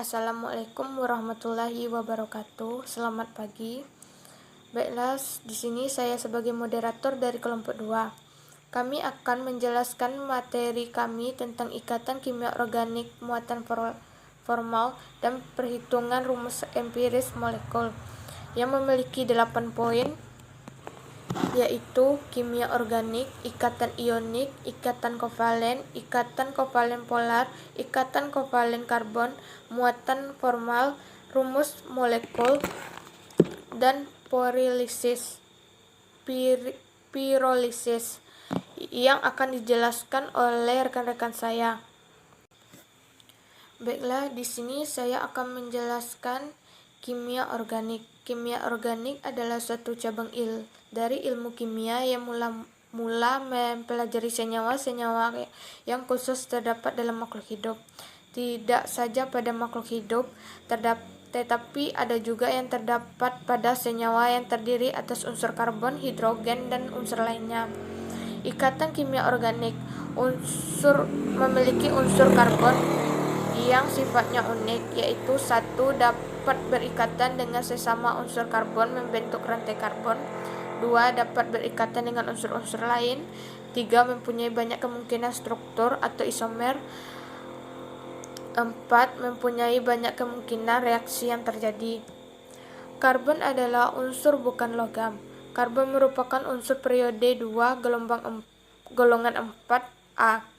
Assalamualaikum warahmatullahi wabarakatuh. Selamat pagi. Baiklah, di sini saya sebagai moderator dari kelompok 2. Kami akan menjelaskan materi kami tentang ikatan kimia organik, muatan formal, dan perhitungan rumus empiris molekul yang memiliki 8 poin, yaitu kimia organik, ikatan ionik, ikatan kovalen polar, ikatan kovalen karbon, muatan formal, rumus molekul, dan pirolisis yang akan dijelaskan oleh rekan-rekan saya. Baiklah, di sini saya akan menjelaskan kimia organik. Kimia organik adalah suatu cabang dari ilmu kimia yang mula mempelajari senyawa-senyawa yang khusus terdapat dalam makhluk hidup. Tidak saja pada makhluk hidup, tetapi ada juga yang terdapat pada senyawa yang terdiri atas unsur karbon, hidrogen, dan unsur lainnya. Ikatan kimia organik memiliki unsur karbon yang sifatnya unik, yaitu 1. Dapat berikatan dengan sesama unsur karbon membentuk rantai karbon. 2. Dapat berikatan dengan unsur-unsur lain. 3. Mempunyai banyak kemungkinan struktur atau isomer. 4. Mempunyai banyak kemungkinan reaksi yang terjadi. Karbon adalah unsur bukan logam. Karbon merupakan unsur periode 2 golongan 4A.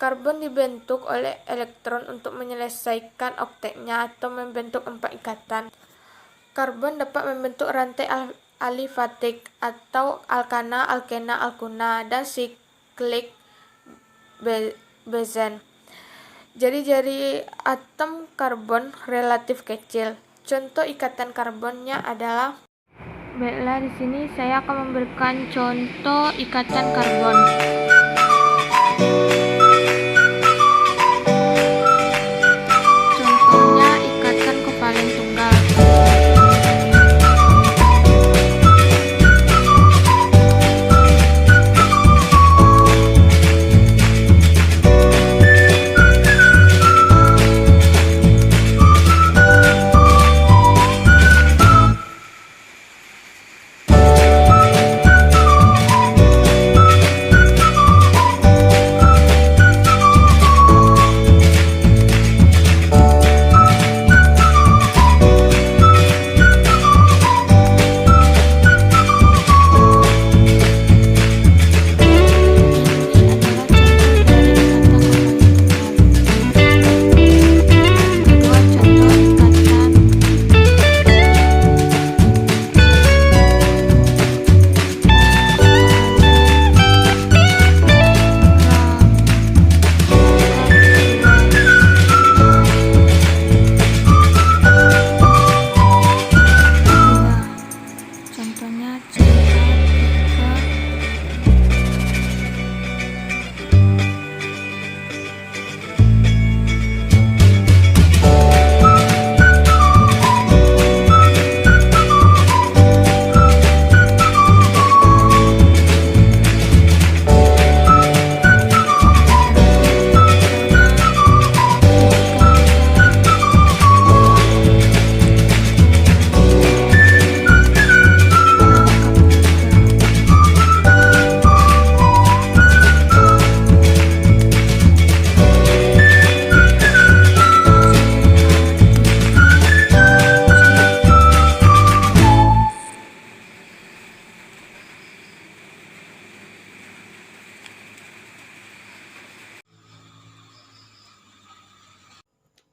Karbon dibentuk oleh elektron untuk menyelesaikan oktetnya atau membentuk 4 ikatan. Karbon dapat membentuk rantai alifatik atau alkana, alkena, alkuna, dan siklik bezen. Jari-jari atom karbon relatif kecil. Contoh ikatan karbonnya adalah. Baiklah, di sini saya akan memberikan contoh ikatan karbon. Contohnya ikatan kovalen tunggal.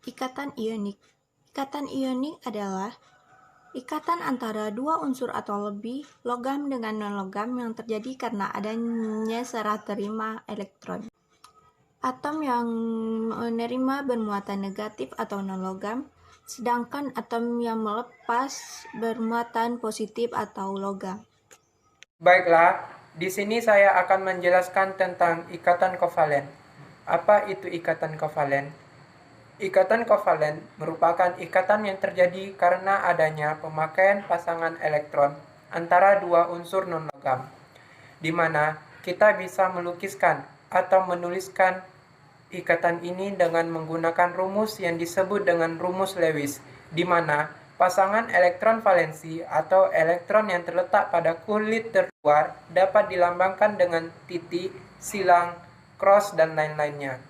Ikatan ionik. Ikatan ionik adalah ikatan antara dua unsur atau lebih logam dengan non-logam yang terjadi karena adanya serah terima elektron. Atom yang menerima bermuatan negatif atau non-logam, sedangkan atom yang melepas bermuatan positif atau logam. Baiklah, di sini saya akan menjelaskan tentang ikatan kovalen. Apa itu ikatan kovalen? Ikatan kovalen merupakan ikatan yang terjadi karena adanya pemakaian pasangan elektron antara dua unsur non-logam, di mana kita bisa melukiskan atau menuliskan ikatan ini dengan menggunakan rumus yang disebut dengan rumus Lewis, di mana pasangan elektron valensi atau elektron yang terletak pada kulit terluar dapat dilambangkan dengan titik, silang, cross, dan lain-lainnya.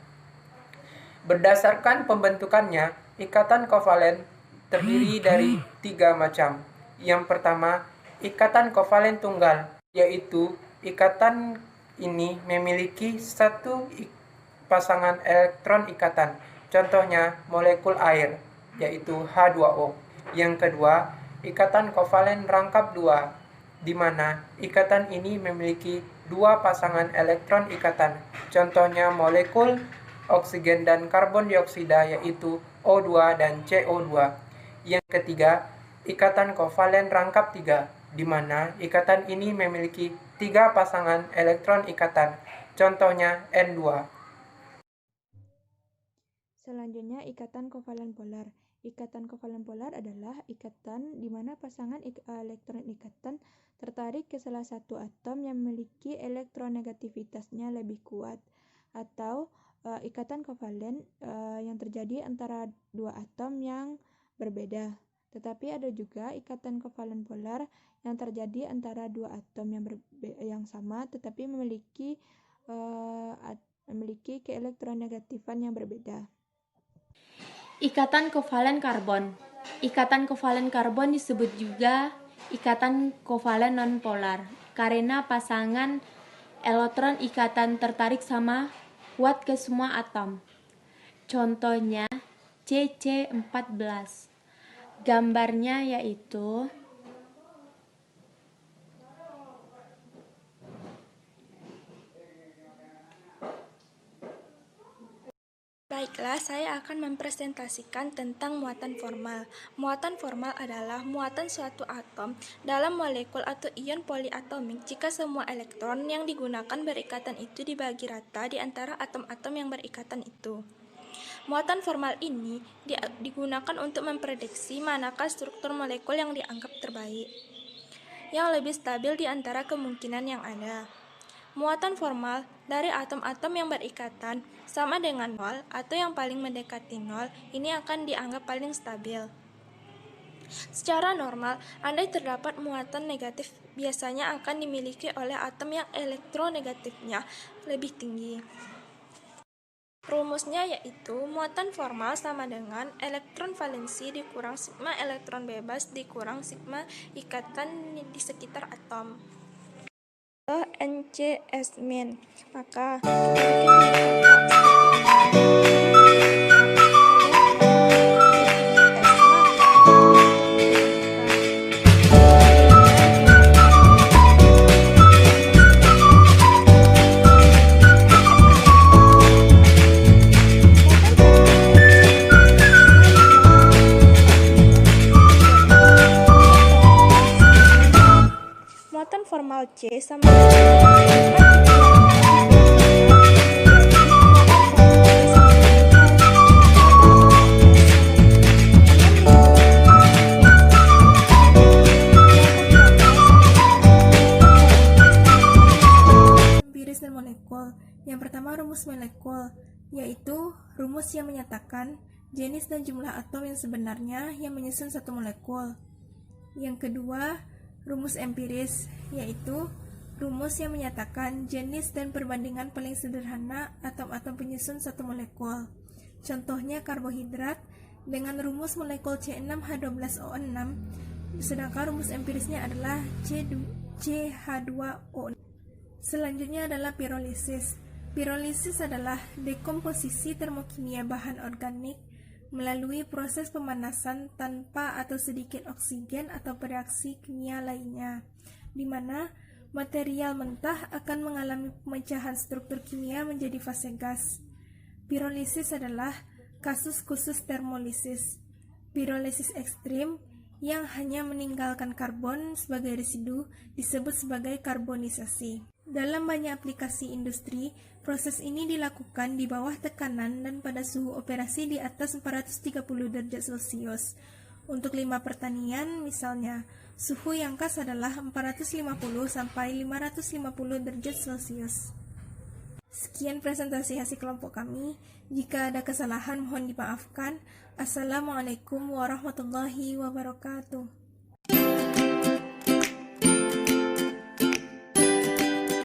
Berdasarkan pembentukannya, ikatan kovalen terdiri dari 3 macam. Yang pertama, ikatan kovalen tunggal, yaitu ikatan ini memiliki satu pasangan elektron ikatan, contohnya molekul air, yaitu H2O. Yang kedua, ikatan kovalen rangkap 2, di mana ikatan ini memiliki 2 pasangan elektron ikatan, contohnya molekul oksigen dan karbon dioksida, yaitu O2 dan CO2. Yang ketiga, ikatan kovalen rangkap 3, di mana ikatan ini memiliki 3 pasangan elektron ikatan, contohnya N2. Selanjutnya, ikatan kovalen polar. Ikatan kovalen polar adalah ikatan di mana pasangan elektron ikatan tertarik ke salah satu atom yang memiliki elektronegativitasnya lebih kuat, atau ikatan kovalen yang terjadi antara dua atom yang berbeda. Tetapi ada juga ikatan kovalen polar yang terjadi antara dua atom yang sama tetapi memiliki keelektronegatifan yang berbeda. Ikatan kovalen karbon. Ikatan kovalen karbon disebut juga ikatan kovalen nonpolar karena pasangan elektron ikatan tertarik sama kuat ke semua atom. Contohnya CC14. Gambarnya yaitu Baiklah, saya akan mempresentasikan tentang muatan formal. Muatan formal adalah muatan suatu atom dalam molekul atau ion poliatomik jika semua elektron yang digunakan berikatan itu dibagi rata di antara atom-atom yang berikatan itu. Muatan formal ini digunakan untuk memprediksi manakah struktur molekul yang dianggap terbaik, yang lebih stabil di antara kemungkinan yang ada. Muatan formal dari atom-atom yang berikatan sama dengan nol atau yang paling mendekati nol ini akan dianggap paling stabil. Secara normal, andai terdapat muatan negatif biasanya akan dimiliki oleh atom yang elektronegatifnya lebih tinggi. Rumusnya yaitu muatan formal sama dengan elektron valensi dikurang sigma elektron bebas dikurang sigma ikatan di sekitar atom. NCS-min. Maka muatan formal C sama empiris dan molekul. Yang pertama, rumus molekul, yaitu rumus yang menyatakan jenis dan jumlah atom yang sebenarnya yang menyusun satu molekul. Yang kedua, rumus empiris, yaitu rumus yang menyatakan jenis dan perbandingan paling sederhana atom-atom penyusun satu molekul. Contohnya karbohidrat dengan rumus molekul C6H12O6, sedangkan rumus empirisnya adalah CH2O6. Selanjutnya adalah pirolisis. Pirolisis adalah dekomposisi termokimia bahan organik melalui proses pemanasan tanpa atau sedikit oksigen atau bereaksi kimia lainnya, di mana material mentah akan mengalami pemecahan struktur kimia menjadi fase gas. Pirolisis adalah kasus khusus termolisis. Pirolisis ekstrim yang hanya meninggalkan karbon sebagai residu disebut sebagai karbonisasi. Dalam banyak aplikasi industri, proses ini dilakukan di bawah tekanan dan pada suhu operasi di atas 430 derajat Celcius. Untuk limbah pertanian, misalnya, suhu yang khas adalah 450 sampai 550 derajat Celcius. Sekian presentasi hasil kelompok kami. Jika ada kesalahan mohon dimaafkan. Assalamualaikum warahmatullahi wabarakatuh.